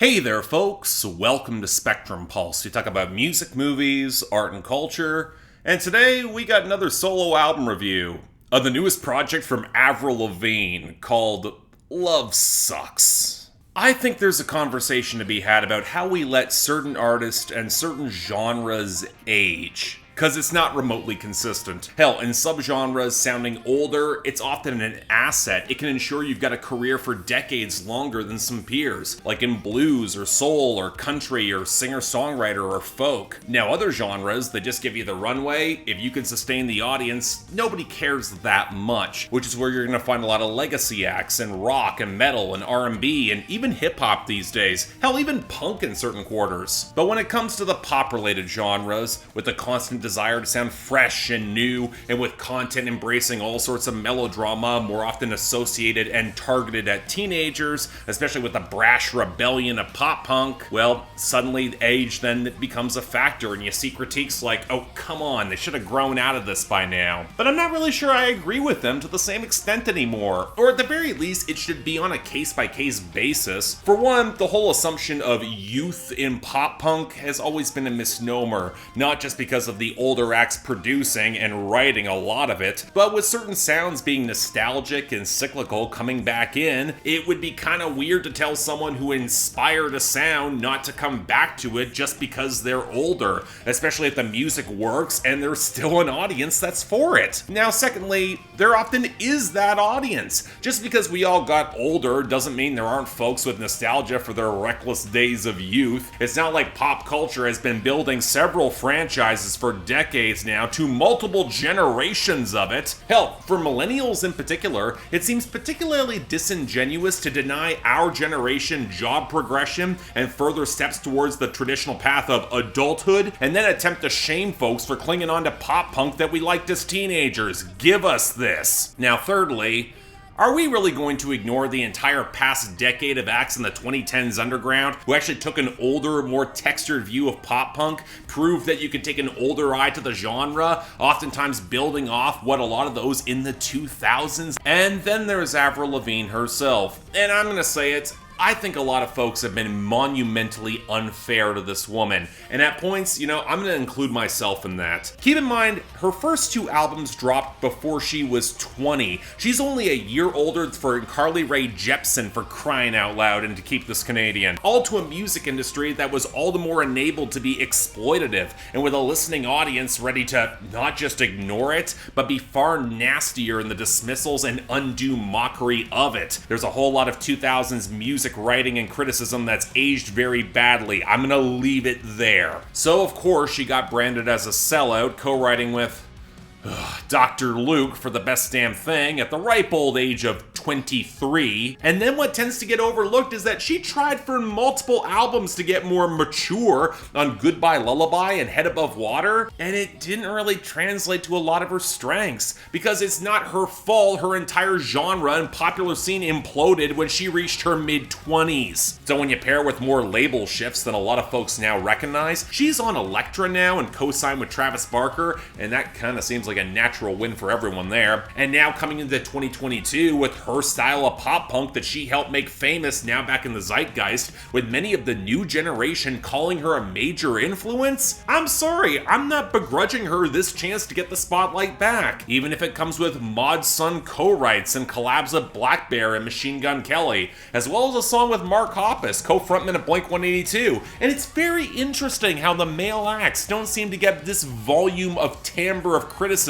Hey there, folks. Welcome to Spectrum Pulse. We talk about music, movies, art, and culture. And today we got another solo album review of the newest project from Avril Lavigne called Love Sux. I think there's a conversation to be had about how we let certain artists and certain genres age. Because it's not remotely consistent. Hell, in subgenres sounding older, it's often an asset. It can ensure you've got a career for decades longer than some peers, like in blues or soul or country or singer-songwriter or folk. Now, other genres, they just give you the runway. If you can sustain the audience, nobody cares that much, which is where you're going to find a lot of legacy acts in rock and metal and R&B and even hip-hop these days. Hell, even punk in certain quarters. But when it comes to the pop-related genres, with the constant desire to sound fresh and new, and with content embracing all sorts of melodrama, more often associated and targeted at teenagers, especially with the brash rebellion of pop punk, well, suddenly age then becomes a factor, and you see critiques like, oh, come on, they should have grown out of this by now. But I'm not really sure I agree with them to the same extent anymore, or at the very least, it should be on a case-by-case basis. For one, the whole assumption of youth in pop punk has always been a misnomer, not just because of the older acts producing and writing a lot of it, but with certain sounds being nostalgic and cyclical coming back in, it would be kind of weird to tell someone who inspired a sound not to come back to it just because they're older, especially if the music works and there's still an audience that's for it. Now, secondly, there often is that audience. Just because we all got older doesn't mean there aren't folks with nostalgia for their reckless days of youth. It's not like pop culture has been building several franchises for decades now to multiple generations of it. Hell, for millennials in particular, it seems particularly disingenuous to deny our generation job progression and further steps towards the traditional path of adulthood, and then attempt to shame folks for clinging on to pop punk that we liked as teenagers. Give us this. Now, thirdly, are we really going to ignore the entire past decade of acts in the 2010s underground who actually took an older, more textured view of pop punk, proved that you could take an older eye to the genre, oftentimes building off what a lot of those in the 2000s? And then there's Avril Lavigne herself. And I'm gonna say it, I think a lot of folks have been monumentally unfair to this woman, and at points, I'm going to include myself in that. Keep in mind, her first two albums dropped before she was 20. She's only a year older than Carly Rae Jepsen, for crying out loud, and to keep this Canadian. All to a music industry that was all the more enabled to be exploitative, and with a listening audience ready to not just ignore it, but be far nastier in the dismissals and undue mockery of it. There's a whole lot of 2000s music writing and criticism that's aged very badly. I'm gonna leave it there. So of course she got branded as a sellout, co-writing with Dr. Luke for The Best Damn Thing at the ripe old age of 23. And then what tends to get overlooked is that she tried for multiple albums to get more mature on Goodbye Lullaby and Head Above Water, and it didn't really translate to a lot of her strengths, because it's not her fault her entire genre and popular scene imploded when she reached her mid-20s. So when you pair with more label shifts than a lot of folks now recognize, she's on Elektra now and co-signed with Travis Barker, and that kind of seems like a natural win for everyone there. And now coming into 2022 with her style of pop punk that she helped make famous now back in the zeitgeist, with many of the new generation calling her a major influence, I'm sorry, I'm not begrudging her this chance to get the spotlight back, even if it comes with Mod Sun co-writes and collabs with Blackbear and Machine Gun Kelly, as well as a song with Mark Hoppus, co-frontman of Blink-182. And it's very interesting how the male acts don't seem to get this volume of timbre of criticism,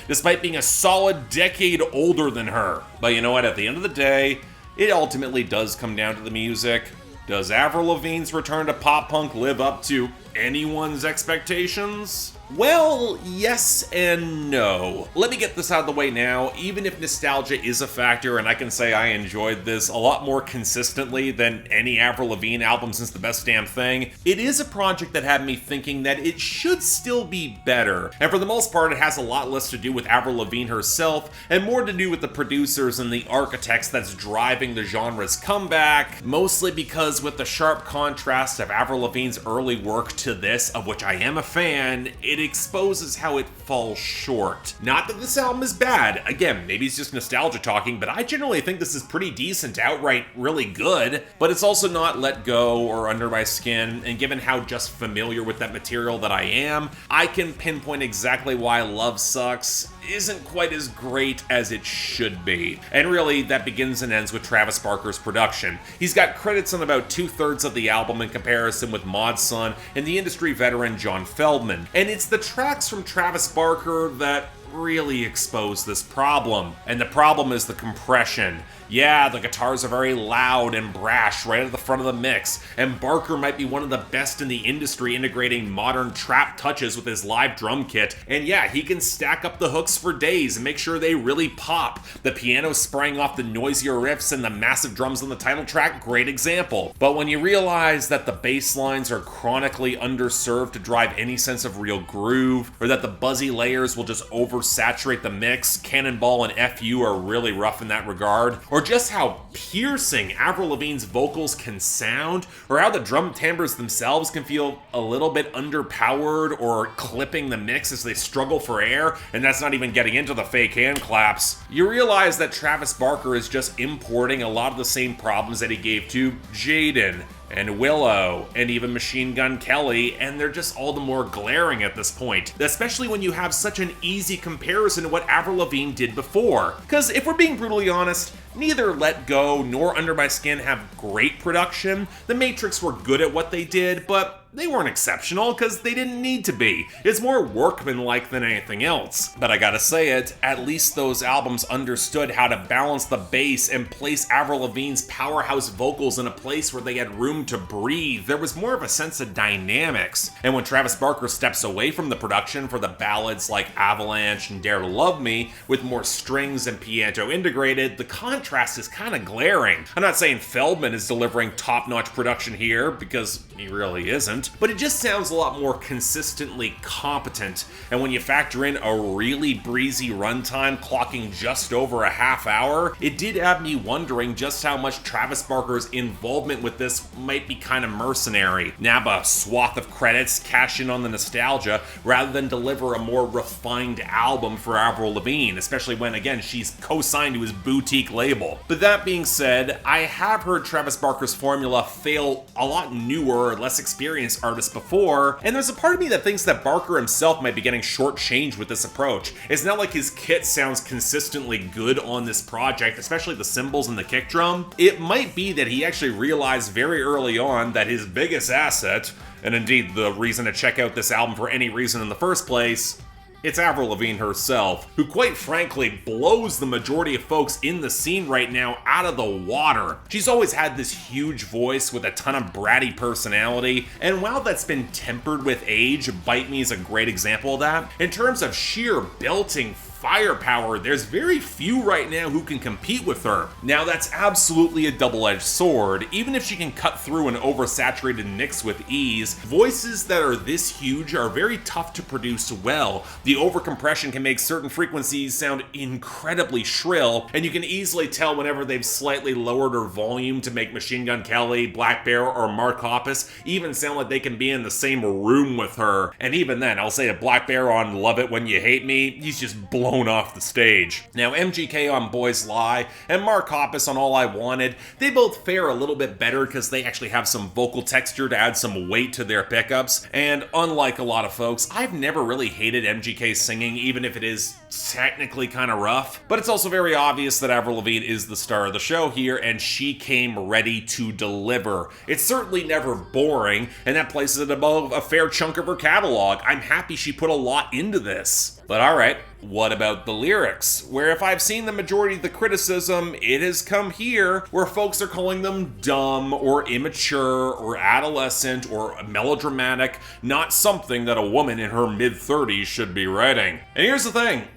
despite being a solid decade older than her. But you know what, at the end of the day, it ultimately does come down to the music. Does Avril Lavigne's return to pop punk live up to anyone's expectations? Well, yes and no. Let me get this out of the way now. Even if nostalgia is a factor, and I can say I enjoyed this a lot more consistently than any Avril Lavigne album since The Best Damn Thing, it is a project that had me thinking that it should still be better. And for the most part, it has a lot less to do with Avril Lavigne herself, and more to do with the producers and the architects that's driving the genre's comeback, mostly because with the sharp contrast of Avril Lavigne's early work to this, of which I am a fan, it exposes how it falls short. Not that this album is bad, again, maybe it's just nostalgia talking, but I generally think this is pretty decent, outright really good, but it's also not Let Go or Under My Skin, and given how just familiar with that material that I am, I can pinpoint exactly why Love Sux isn't quite as great as it should be. And really, that begins and ends with Travis Barker's production. He's got credits on about 2/3 of the album in comparison with Mod Sun and the industry veteran John Feldman. And it's the tracks from Travis Barker that really expose this problem. And the problem is the compression. Yeah, the guitars are very loud and brash right at the front of the mix, and Barker might be one of the best in the industry integrating modern trap touches with his live drum kit, and yeah, he can stack up the hooks for days and make sure they really pop. The piano spraying off the noisier riffs and the massive drums on the title track, great example. But when you realize that the bass lines are chronically underserved to drive any sense of real groove, or that the buzzy layers will just oversaturate the mix, Cannonball and FU are really rough in that regard, or just how piercing Avril Lavigne's vocals can sound, or how the drum timbres themselves can feel a little bit underpowered or clipping the mix as they struggle for air, and that's not even getting into the fake hand claps, you realize that Travis Barker is just importing a lot of the same problems that he gave to Jaden and Willow, and even Machine Gun Kelly, and they're just all the more glaring at this point, especially when you have such an easy comparison to what Avril Lavigne did before. Because if we're being brutally honest, neither Let Go nor Under My Skin have great production. The Matrix were good at what they did, but they weren't exceptional because they didn't need to be. It's more workmanlike than anything else. But I gotta say it, at least those albums understood how to balance the bass and place Avril Lavigne's powerhouse vocals in a place where they had room to breathe. There was more of a sense of dynamics. And when Travis Barker steps away from the production for the ballads like Avalanche and Dare to Love Me, with more strings and piano integrated, the contrast is kind of glaring. I'm not saying Feldman is delivering top-notch production here, because he really isn't, but it just sounds a lot more consistently competent. And when you factor in a really breezy runtime clocking just over a half hour, it did have me wondering just how much Travis Barker's involvement with this might be kind of mercenary. Nab a swath of credits, cash in on the nostalgia, rather than deliver a more refined album for Avril Lavigne, especially when, again, she's co-signed to his boutique label. But that being said, I have heard Travis Barker's formula fail a lot newer, less experienced artists before, and there's a part of me that thinks that Barker himself might be getting shortchanged with this approach. It's not like his kit sounds consistently good on this project, especially the cymbals and the kick drum. It might be that he actually realized very early on that his biggest asset, and indeed the reason to check out this album for any reason in the first place, it's Avril Lavigne herself, who quite frankly blows the majority of folks in the scene right now out of the water. She's always had this huge voice with a ton of bratty personality, and while that's been tempered with age, Bite Me is a great example of that, in terms of sheer belting firepower, there's very few right now who can compete with her. Now that's absolutely a double-edged sword. Even if she can cut through an oversaturated mix with ease, voices that are this huge are very tough to produce well. The overcompression can make certain frequencies sound incredibly shrill, and you can easily tell whenever they've slightly lowered her volume to make Machine Gun Kelly, blackbear, or Mark Hoppus even sound like they can be in the same room with her. And even then, I'll say a blackbear on Love It When You Hate Me, he's just blown off the stage. Now MGK on Boys Lie and Mark Hoppus on All I Wanted, they both fare a little bit better because they actually have some vocal texture to add some weight to their pickups, and unlike a lot of folks, I've never really hated MGK's singing, even if it is technically kind of rough. But it's also very obvious that Avril Lavigne is the star of the show here, and she came ready to deliver. It's certainly never boring, and that places it above a fair chunk of her catalog. I'm happy she put a lot into this. But alright, what about the lyrics? Where if I've seen the majority of the criticism, it has come here, where folks are calling them dumb, or immature, or adolescent, or melodramatic, not something that a woman in her mid-30s should be writing. And here's the thing,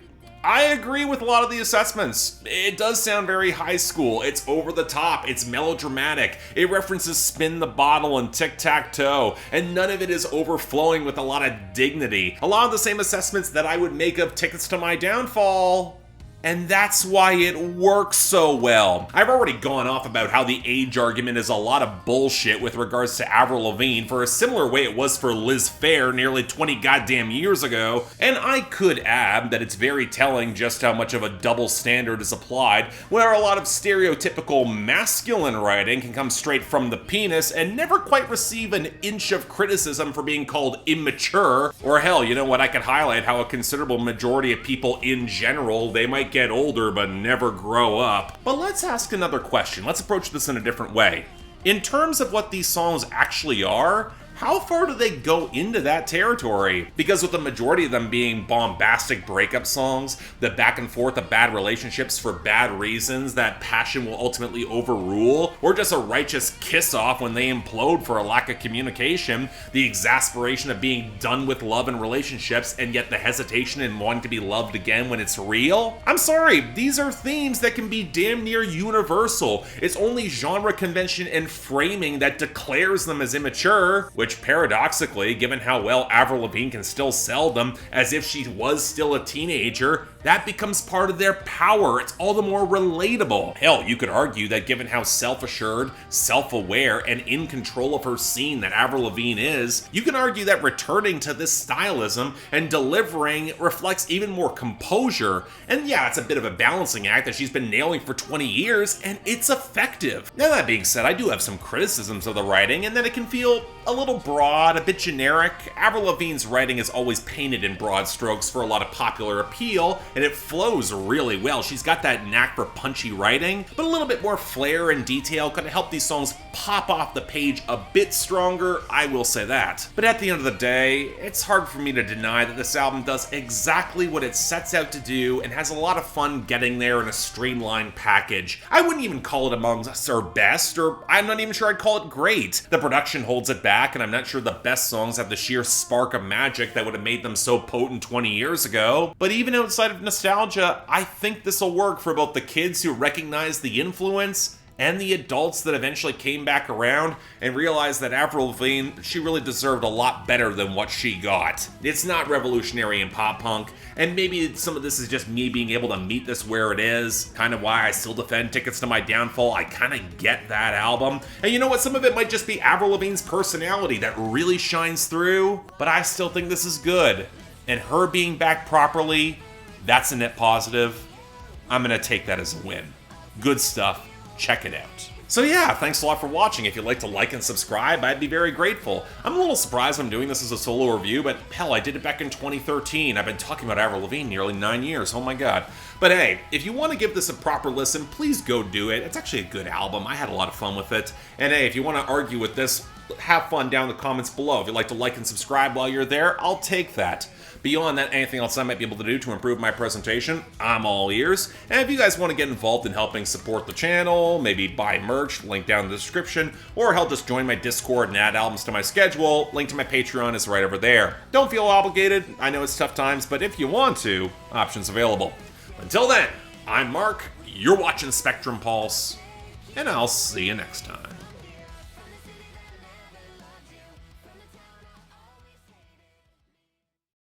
I agree with a lot of the assessments. It does sound very high school, it's over the top, it's melodramatic, it references Spin the Bottle and Tic-Tac-Toe, and none of it is overflowing with a lot of dignity. A lot of the same assessments that I would make of Tickets to My Downfall, and that's why it works so well. I've already gone off about how the age argument is a lot of bullshit with regards to Avril Lavigne for a similar way it was for Liz Phair nearly 20 goddamn years ago, and I could add that it's very telling just how much of a double standard is applied, where a lot of stereotypical masculine writing can come straight from the penis and never quite receive an inch of criticism for being called immature, or hell, you know what, I could highlight how a considerable majority of people in general, they might get older but never grow up. But let's ask another question. Let's approach this in a different way. In terms of what these songs actually are, how far do they go into that territory? Because with the majority of them being bombastic breakup songs, the back and forth of bad relationships for bad reasons that passion will ultimately overrule, or just a righteous kiss-off when they implode for a lack of communication, the exasperation of being done with love and relationships, and yet the hesitation in wanting to be loved again when it's real? I'm sorry, these are themes that can be damn near universal. It's only genre convention and framing that declares them as immature, which paradoxically, given how well Avril Lavigne can still sell them as if she was still a teenager, that becomes part of their power. It's all the more relatable. Hell, you could argue that given how self-assured, self-aware, and in control of her scene that Avril Lavigne is, you can argue that returning to this stylism and delivering reflects even more composure. And yeah, it's a bit of a balancing act that she's been nailing for 20 years, and it's effective. Now that being said, I do have some criticisms of the writing, and that it can feel a little broad, a bit generic. Avril Lavigne's writing is always painted in broad strokes for a lot of popular appeal, and it flows really well. She's got that knack for punchy writing, but a little bit more flair and detail could help these songs pop off the page a bit stronger, I will say that. But at the end of the day, it's hard for me to deny that this album does exactly what it sets out to do and has a lot of fun getting there in a streamlined package. I wouldn't even call it amongst her best, or I'm not even sure I'd call it great. The production holds it back, and I'm not sure the best songs have the sheer spark of magic that would have made them so potent 20 years ago. But even outside of nostalgia, I think this will work for both the kids who recognize the influence and the adults that eventually came back around and realized that Avril Lavigne, she really deserved a lot better than what she got. It's not revolutionary in pop punk, and maybe some of this is just me being able to meet this where it is, kind of why I still defend Tickets to My Downfall. I kind of get that album. And you know what, some of it might just be Avril Lavigne's personality that really shines through, but I still think this is good. And her being back properly, that's a net positive. I'm gonna take that as a win. Good stuff. Check it out. So yeah, thanks a lot for watching. If you'd like to like and subscribe, I'd be very grateful. I'm a little surprised I'm doing this as a solo review, but hell, I did it back in 2013. I've been talking about Avril Lavigne nearly 9 years, oh my god. But hey, if you want to give this a proper listen, please go do it. It's actually a good album. I had a lot of fun with it. And hey, if you want to argue with this, have fun down in the comments below. If you'd like to like and subscribe while you're there, I'll take that. Beyond that, anything else I might be able to do to improve my presentation, I'm all ears. And if you guys want to get involved in helping support the channel, maybe buy merch, link down in the description, or help just join my Discord and add albums to my schedule, link to my Patreon is right over there. Don't feel obligated, I know it's tough times, but if you want to, options available. Until then, I'm Mark, you're watching Spectrum Pulse, and I'll see you next time.